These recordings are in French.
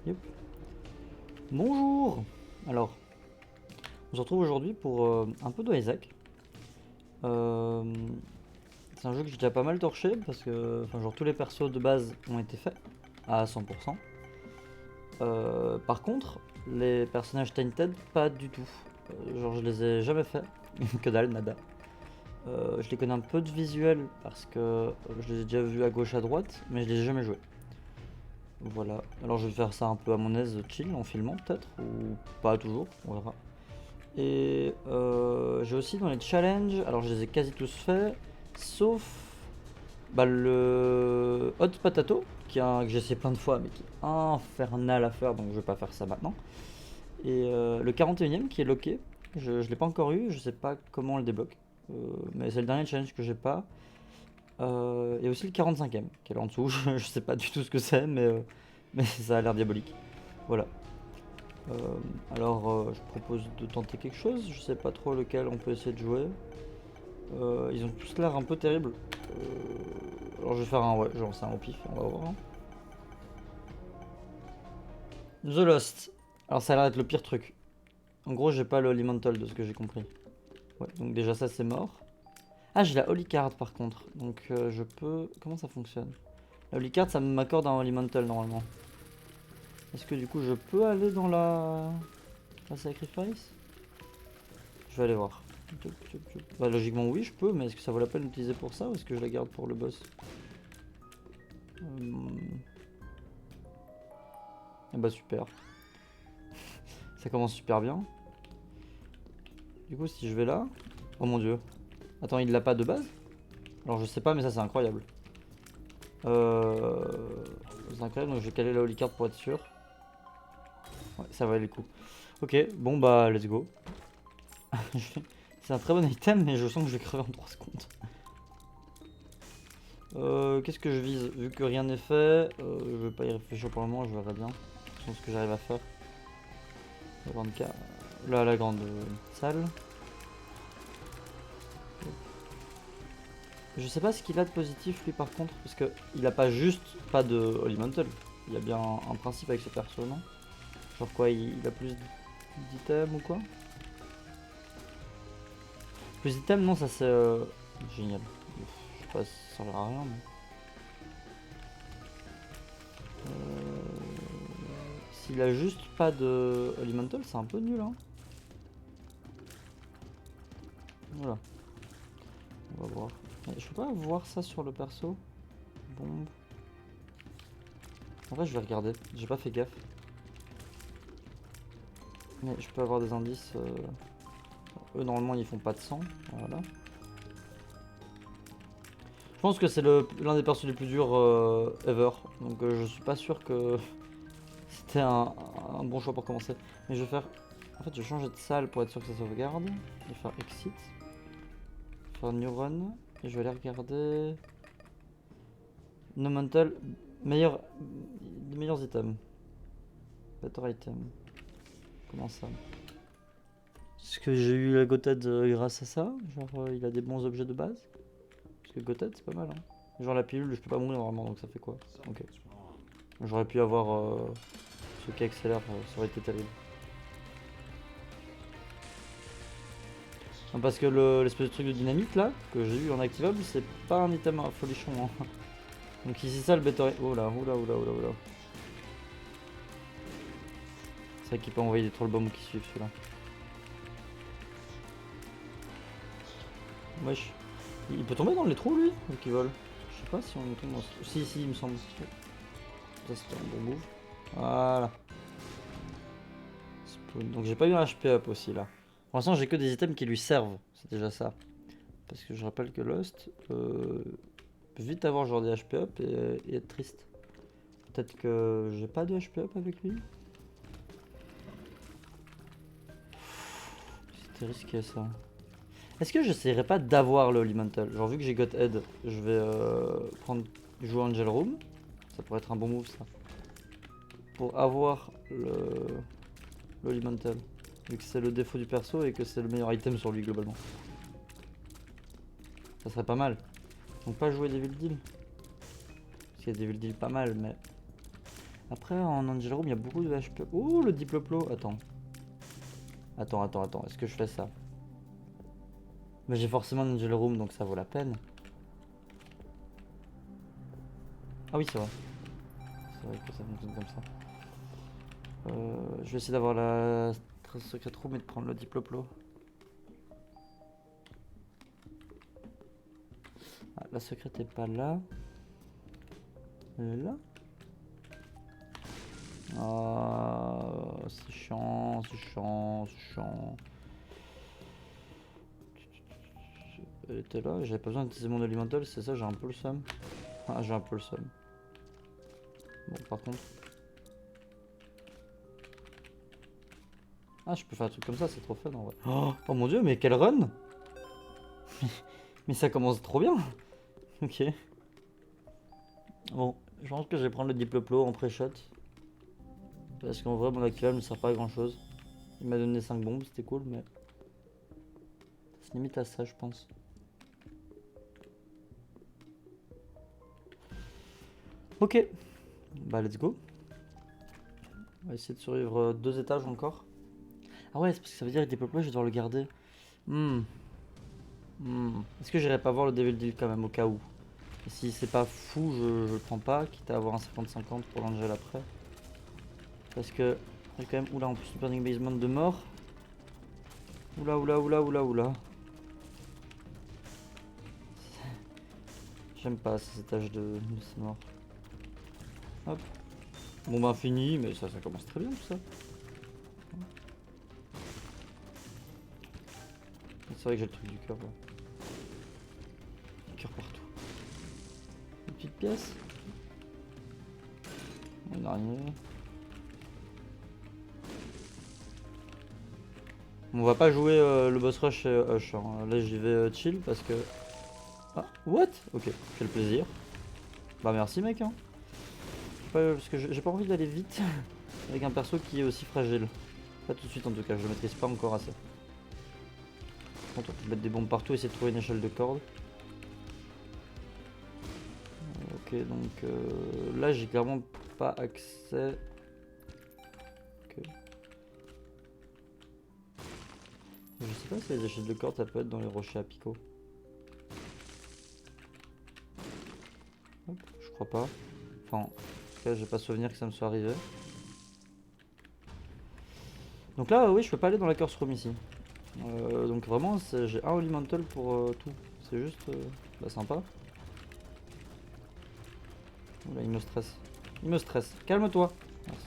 Yep. Bonjour. Alors, on se retrouve aujourd'hui pour un peu de Isaac. Euh, c'est un jeu que j'ai déjà pas mal torché parce que genre, tous les persos de base ont été faits à 100%. Par contre, les personnages Tainted, pas du tout. Genre, je les ai jamais faits. Que dalle, nada. Je les connais un peu de visuel parce que je les ai déjà vus à gauche à droite, mais je les ai jamais joués. Voilà, alors je vais faire ça un peu à mon aise, chill, en filmant peut-être, ou pas toujours, on verra. Et j'ai aussi dans les challenges, alors je les ai quasi tous faits, sauf le Hot Potato, que j'ai essayé plein de fois, mais qui est infernal à faire, donc je vais pas faire ça maintenant. Et le 41ème qui est locké, je l'ai pas encore eu, je sais pas comment on le débloque, mais c'est le dernier challenge que j'ai pas. Et aussi le 45ème qui est là en dessous, je sais pas du tout ce que c'est, mais ça a l'air diabolique. Voilà. Euh, je propose de tenter quelque chose, je sais pas trop lequel on peut essayer de jouer. Ils ont tous l'air un peu terribles. Alors je vais faire un ouais, genre c'est un au pif, on va voir. The Lost. Alors ça a l'air d'être le pire truc. En gros j'ai pas le Elemental de ce que j'ai compris. Ouais, donc déjà ça c'est mort. Ah j'ai la Holy Card par contre, donc je peux... Comment ça fonctionne? La Holy Card ça m'accorde un Elemental normalement. Est-ce que du coup je peux aller dans la Sacrifice? Je vais aller voir. Bah, logiquement oui je peux, mais est-ce que ça vaut la peine d'utiliser pour ça ou est-ce que je la garde pour le boss? Eh bah super. Ça commence super bien. Du coup si je vais là... Oh mon dieu. Attends, il l'a pas de base? Alors je sais pas mais ça c'est incroyable. Euh... C'est incroyable, donc je vais caler la holy card pour être sûr. Ouais, ça valait le coup. Ok, bon bah let's go. C'est un très bon item mais je sens que je vais crever en 3 secondes. Qu'est-ce que je vise? Vu que rien n'est fait, je vais pas y réfléchir pour le moment, je verrai bien. Je pense que j'arrive à faire. La grande là, la grande salle. Je sais pas ce qu'il a de positif lui par contre, parce que il a pas juste pas de Holy Mantle. Il y a bien un principe avec ce perso, non? Genre quoi, il a plus d'items ou quoi? Plus d'items, non, ça c'est génial. Je sais pas si ça servira à rien, mais. S'il a juste pas de Elemental, c'est un peu nul, hein. Voilà, on va voir. Mais je peux pas voir ça sur le perso. Bombe. En vrai, je vais regarder. J'ai pas fait gaffe. Mais je peux avoir des indices. Eux, normalement, ils font pas de sang. Voilà. Je pense que c'est l'un des persos les plus durs ever. Donc, je suis pas sûr que c'était un bon choix pour commencer. Mais je vais faire. En fait, je vais changer de salle pour être sûr que ça sauvegarde. Je vais faire exit. Faire new run. Et je vais aller regarder. No mental. Meilleur. Les meilleurs items. Better item. Comment ça? Est-ce que j'ai eu la Gothad grâce à ça? Genre, il a des bons objets de base? Parce que Gothad, c'est pas mal, hein. Genre, la pilule, je peux pas mourir normalement, donc ça fait quoi? Ok. J'aurais pu avoir ce qui accélère, ça aurait été terrible. Non, parce que l'espèce de truc de dynamite là, que j'ai eu en activable, c'est pas un item folichon, hein. Donc ici ça le better... Oh là, oh là, oh là, oh là, oh là. C'est vrai qu'il peut envoyer des trollbombs qui suivent celui-là. Wesh. Il peut tomber dans les trous lui? Ou qu'il vole? Je sais pas si on tombe dans ce trou. Si, si, il me semble. Ça c'était un bon move. Voilà. Spoon. Donc j'ai pas eu un HP up aussi là. Pour l'instant j'ai que des items qui lui servent. C'est déjà ça. Parce que je rappelle que Lost peut vite avoir genre des HP up et être triste. Peut-être que j'ai pas de HP up avec lui. C'était risqué ça. Est-ce que j'essaierai pas d'avoir le Elemental? Genre vu que j'ai Got Head, je vais jouer Angel Room. Ça pourrait être un bon move ça. Pour avoir le Elemental. Vu que c'est le défaut du perso et que c'est le meilleur item sur lui globalement. Ça serait pas mal. Donc pas jouer Devil Deal. Parce qu'il y a Devil Deal pas mal mais... Après, en Angel Room, il y a beaucoup de HP. Oh, le Diploplo. Attends. Attends. Est-ce que je fais ça? Mais j'ai forcément un Angel Room, donc ça vaut la peine. Ah oui, c'est vrai. C'est vrai que ça fonctionne comme ça. Je vais essayer d'avoir la Secret Room et de prendre le Diploplo. Ah, la secrète est pas là. Elle est là. Ah, c'est chiant. Elle était là, j'avais pas besoin d'utiliser mon elemental, c'est ça, j'ai un peu le seum. Ah, j'ai un peu le seum. Bon, par contre. Ah, je peux faire un truc comme ça, c'est trop fun en vrai. Oh mon dieu, mais quel run! Mais ça commence trop bien! Ok. Bon, je pense que je vais prendre le Diploplo en pré-shot. Parce qu'en vrai, mon actuel ne sert pas à grand chose. Il m'a donné 5 bombes, c'était cool, mais. Ça se limite à ça, je pense. Ok. Bah, let's go. On va essayer de survivre 2 étages encore. Ah ouais, c'est parce que ça veut dire que le Diploplo, je vais devoir le garder. Est-ce que j'irai pas voir le Devil Deal quand même au cas où? Et si c'est pas fou, je le prends pas, quitte à avoir un 50-50 pour l'Angel après. Parce que j'ai quand même. Oula, en plus, le Burning Basement de mort. Oula. J'aime pas ces étages de mort. Hop. Bon bah fini, mais ça commence très bien tout ça. C'est vrai que j'ai le truc du cœur là. Du cœur partout. Une petite pièce. Une araignée. On va pas jouer le boss rush chez Hush. Hein. Là j'y vais chill parce que. Ah, what? Ok, quel plaisir. Bah merci mec. Hein. Parce que j'ai pas envie d'aller vite avec un perso qui est aussi fragile. Pas tout de suite en tout cas, je le maîtrise pas encore assez. Par contre, on peut mettre des bombes partout et essayer de trouver une échelle de corde. Ok, donc là j'ai clairement pas accès. Ok. Je sais pas si les échelles de corde ça peut être dans les rochers à picot. Hop, je crois pas. Enfin, en tout cas, j'ai pas souvenir que ça me soit arrivé. Donc là, oui, je peux pas aller dans la curse room ici. Donc vraiment, j'ai un elemental pour tout. C'est juste bah, sympa. Là, il me stresse. Il me stresse. Calme-toi. Merci.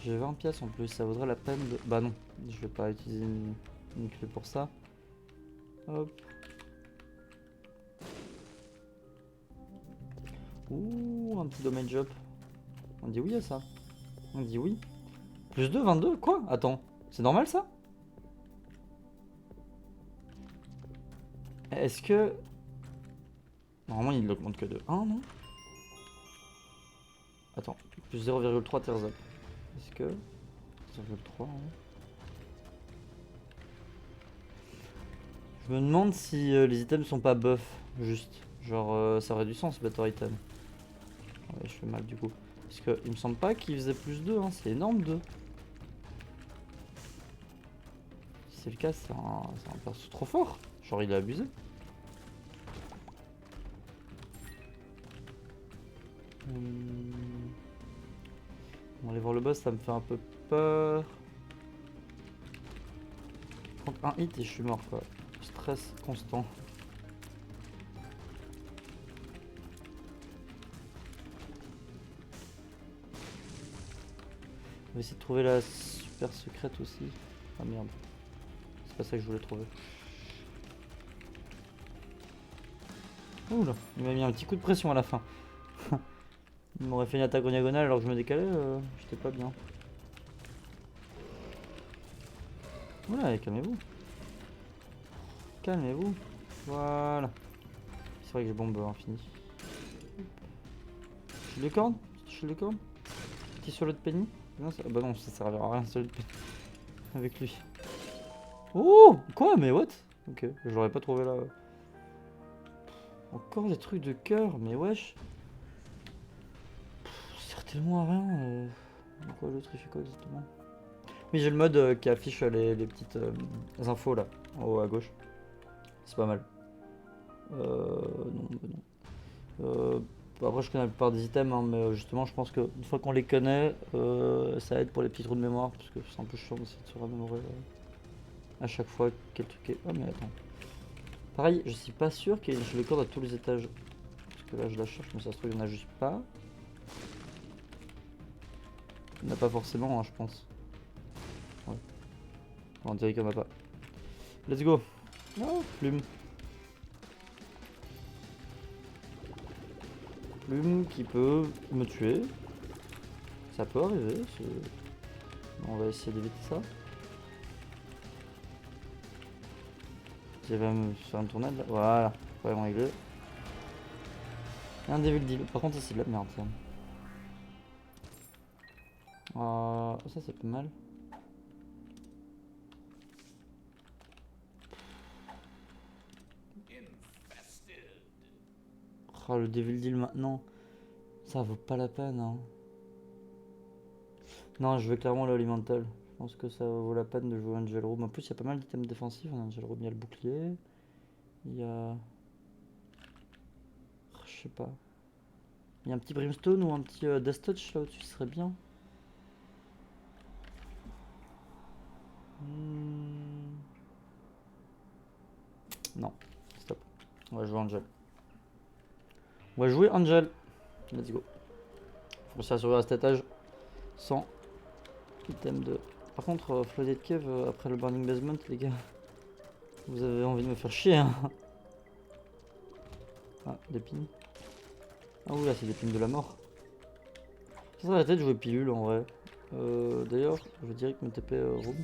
J'ai 20 pièces en plus, ça vaudrait la peine de. Bah non, je vais pas utiliser une clé pour ça. Hop. Ouh, un petit domaine job. On dit oui à ça. On dit oui. Plus 2, 22, quoi? Attends, c'est normal ça? Est-ce que. Normalement il l'augmente que de 1, non? Attends, plus 0,3 Terzap. Est-ce que. 0,3, hein. Je me demande si les items sont pas buff, juste. Genre ça aurait du sens, better item. Ouais, je fais mal du coup. Parce que il me semble pas qu'il faisait plus 2, hein. C'est énorme 2. Si c'est le cas, c'est un perso trop fort. Genre il a abusé. On va aller voir le boss, ça me fait un peu peur. Prendre un hit et je suis mort quoi. Stress constant. On va essayer de trouver la super secrète aussi. Ah merde. C'est pas ça que je voulais trouver. Oula, il m'a mis un petit coup de pression à la fin. Il m'aurait fait une attaque en diagonale alors que je me décalais, j'étais pas bien. Voilà, calmez-vous. Calmez-vous. Voilà. C'est vrai que j'ai bombe infini. Je suis les cornes. Petit solo de penny. Non, bah non, ça servira à rien solo de penny. Avec lui. Oh, quoi? Mais what? Ok, je l'aurais pas trouvé là. Encore des trucs de cœur, mais wesh. Ça sert tellement à rien. Quoi l'autre il fait quoi exactement? Oui, j'ai le mode qui affiche les petites infos là, en haut à gauche. C'est pas mal. Non, bah non. Après, je connais la plupart des items, hein, mais justement, je pense qu'une fois qu'on les connaît, ça aide pour les petits trous de mémoire, parce que c'est un peu chiant d'essayer de se remémorer à chaque fois quel truc est. Oh, mais attends. Pareil, je suis pas sûr qu'il y ait les cordes à tous les étages. Parce que là, je la cherche, mais ça se trouve, il y en a juste pas. Il n'y en a pas forcément, hein, je pense. Ouais. On dirait qu'il n'y en a pas. Let's go. Oh, plume. Plume qui peut me tuer. Ça peut arriver. On va essayer d'éviter ça. J'avais me faire une tornade là. Voilà, problème réglé. Et un Devil Deal. Par contre, ça c'est de la merde ça. Ça c'est pas mal. Oh, le Devil Deal maintenant. Ça vaut pas la peine, hein. Non, je veux clairement l'Elemental. Je pense que ça vaut la peine de jouer Angel Room. En plus, il y a pas mal d'items défensifs. Angel Room, il y a le bouclier. Il y a. Je sais pas. Il y a un petit Brimstone ou un petit Death Touch là au-dessus, ce serait bien. Non, stop. On va jouer Angel. On va jouer Angel. Let's go. Faut s'assurer à cet étage sans item de. Par contre, Flooded Cave après le Burning Basement, les gars. Vous avez envie de me faire chier, hein. Ah, des pins. Ah, oula, c'est des pins de la mort. Ça serait la tête de jouer pilule en vrai. D'ailleurs, je dirais que me TP room.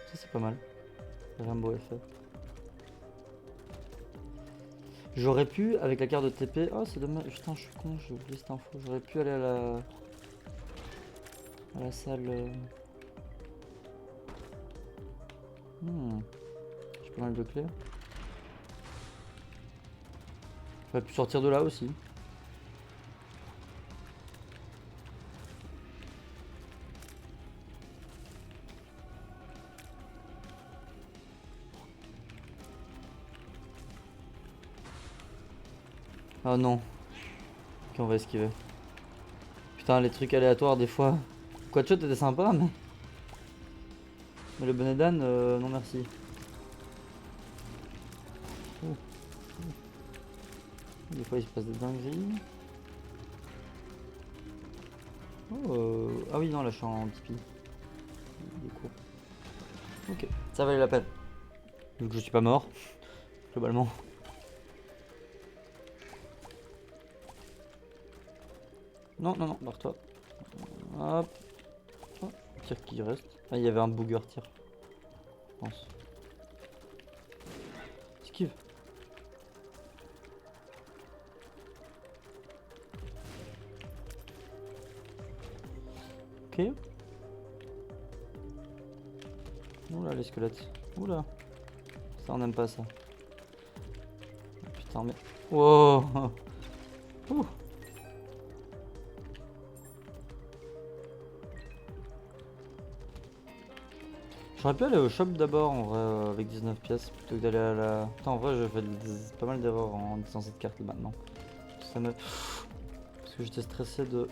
Ça, c'est pas mal. Rainbow effet. J'aurais pu, avec la carte de TP. Oh, c'est dommage. Putain, je suis con, j'ai oublié cette info. J'aurais pu aller à la salle. J'ai pas mal de clés. J'aurais pu sortir de là aussi. Ah non. Ok, on va esquiver. Putain, les trucs aléatoires des fois. Quatchot était sympa, mais le bonnet d'âne, non merci. Oh. Des fois il se passe des dingueries. Oh, ah oui, non, là je suis en Tipeee. Du coup. Ok, ça valait la peine. Vu que je suis pas mort, globalement. Non, non, non, barre-toi. Hop. Oh, tir qui reste. Ah, il y avait un booger tir. Je pense. Esquive. Ok. Oula, les squelettes. Oula. Ça, on n'aime pas ça. Oh, putain, mais. Wow. Ouh. J'aurais pu aller au shop d'abord en vrai avec 19 pièces plutôt que d'aller à la. Putain, en vrai, je fais pas mal d'erreurs en utilisant cette carte maintenant. Ça me. Parce que j'étais stressé de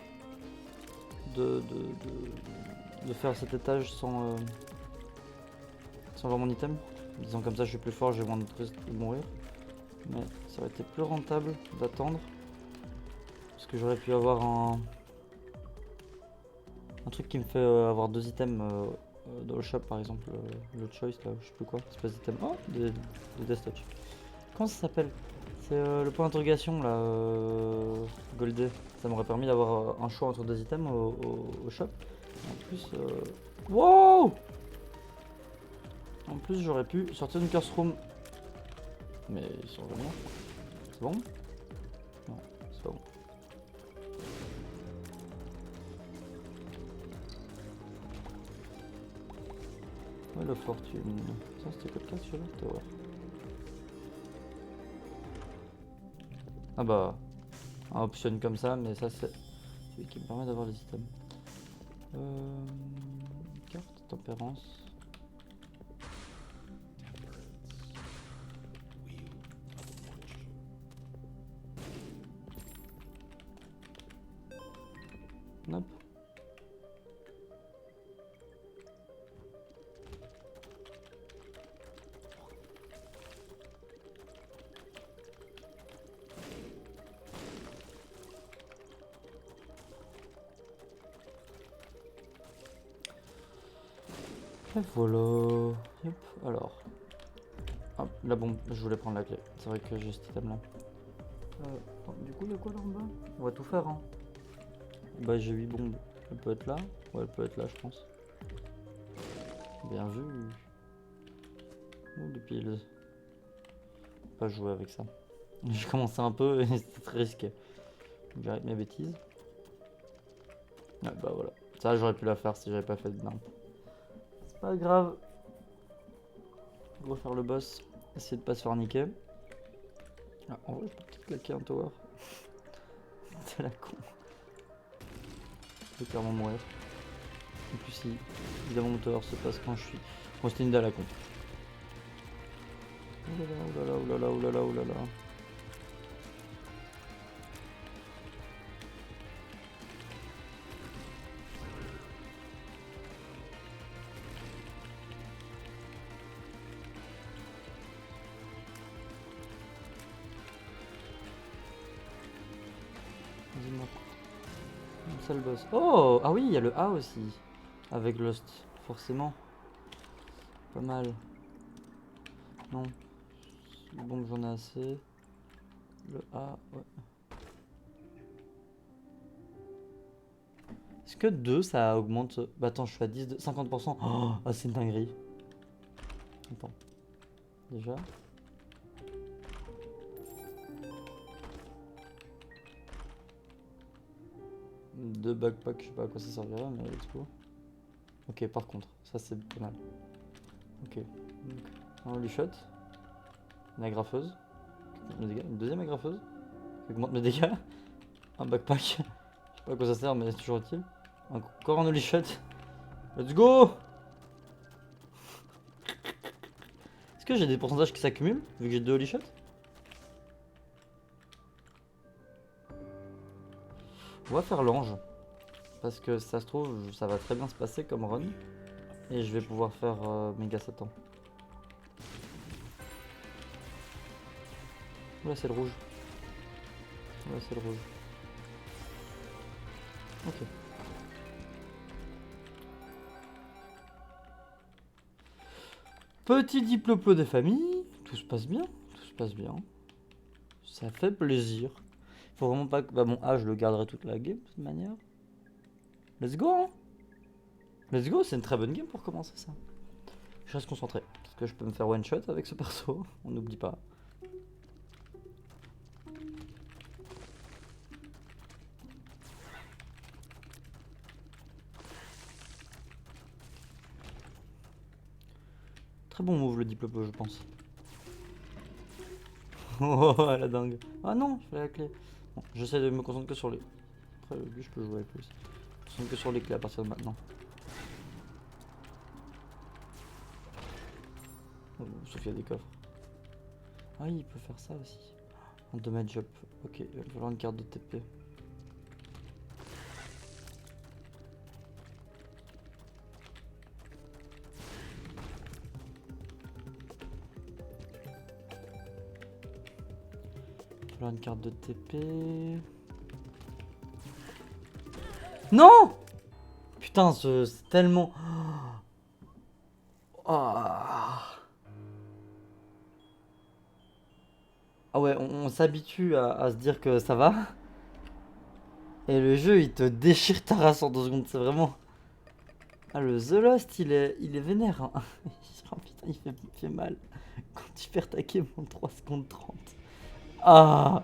faire cet étage sans avoir mon item. Disons comme ça, je suis plus fort, j'ai moins de risque de mourir. Mais ça aurait été plus rentable d'attendre. Parce que j'aurais pu avoir un truc qui me fait avoir 2 items dans le shop par exemple. Le choice là, je sais plus quoi, espèce d'item. Oh, des Death Touch. Comment ça s'appelle? C'est le point d'interrogation là, Goldé. Ça m'aurait permis d'avoir un choix entre 2 items au shop. En plus, wow! En plus, j'aurais pu sortir une curse room. Mais ils sont vraiment. C'est bon? Non, c'est pas bon. Ouais, la fortune. Ça, c'était quoi le cas celui-là? Ouais. Ah bah, un option comme ça, mais ça c'est celui qui me permet d'avoir les items. Carte, tempérance. Hop. Et voilà. Hop. Alors. Hop, la bombe, je voulais prendre la clé. C'est vrai que j'ai cet item là. Du coup, il y a quoi là en bas? On va tout faire, hein. Bah, j'ai 8 bombes. Elle peut être là. Ouais, elle peut être là, je pense. Bien vu. Oh, des piles. Pas jouer avec ça. J'ai commencé un peu et c'était très risqué. J'arrête mes bêtises. Ouais, bah voilà. Ça, j'aurais pu la faire si j'avais pas fait de nimp. C'est pas grave. On va faire le boss. Essayer de pas se faire niquer. Ah, en vrai, je peux peut-être claquer un tower. C'est la con. Je vais clairement mourir. En plus, si évidemment mon tower se passe quand je suis. Quand c'était une dalle à con. Oulala, oulala, oulala, oulala, oulala. Dis-moi. Ça le boss. Oh! Ah oui, il y a le A aussi. Avec Lost. Forcément. Pas mal. Non. Bon, j'en ai assez. Le A, ouais. Est-ce que 2 ça augmente? Bah attends, je suis à 10 de 50%. Oh, ah, c'est une dinguerie. Attends. Déjà. Deux backpacks, je sais pas à quoi ça servirait, mais let's go. Ok, par contre, ça c'est pas mal. Ok. Donc, un holy shot. Une agrafeuse. Mes dégâts. Une deuxième agrafeuse. Qui augmente mes dégâts. Un backpack. Je sais pas à quoi ça sert, mais c'est toujours utile. Encore un holy shot. Let's go! Est-ce que j'ai des pourcentages qui s'accumulent vu que j'ai 2 holy shots? On va faire l'ange. Parce que ça se trouve, ça va très bien se passer comme run. Et je vais pouvoir faire méga Satan. Là c'est le rouge. Là c'est le rouge. Ok. Petit diplôme de famille. Tout se passe bien. Tout se passe bien. Ça fait plaisir. Faut vraiment pas que... Bah mon A je le garderai toute la game de toute manière. Let's go hein. Let's go, c'est une très bonne game pour commencer ça. Je reste concentré. Parce que je peux me faire one shot avec ce perso. On n'oublie pas. Très bon move le diplôme je pense. Oh la dingue. Ah non, je fais la clé. Bon, j'essaie de me concentrer que sur les... Après lui je peux jouer avec lui. Je me concentre que sur les clés à partir de maintenant. Oh, sauf qu'il y a des coffres. Ah il peut faire ça aussi. Un damage up. Ok, il va falloir une carte de TP. Il va falloir une carte de TP. Non! Putain, c'est tellement... Ah ouais, on s'habitue à se dire que ça va. Et le jeu, il te déchire ta race en 2 secondes. C'est vraiment... Ah, le The Lost, il est vénère. Hein. Oh, putain, il fait mal. Quand tu perds ta game en 3 secondes 30. Ah!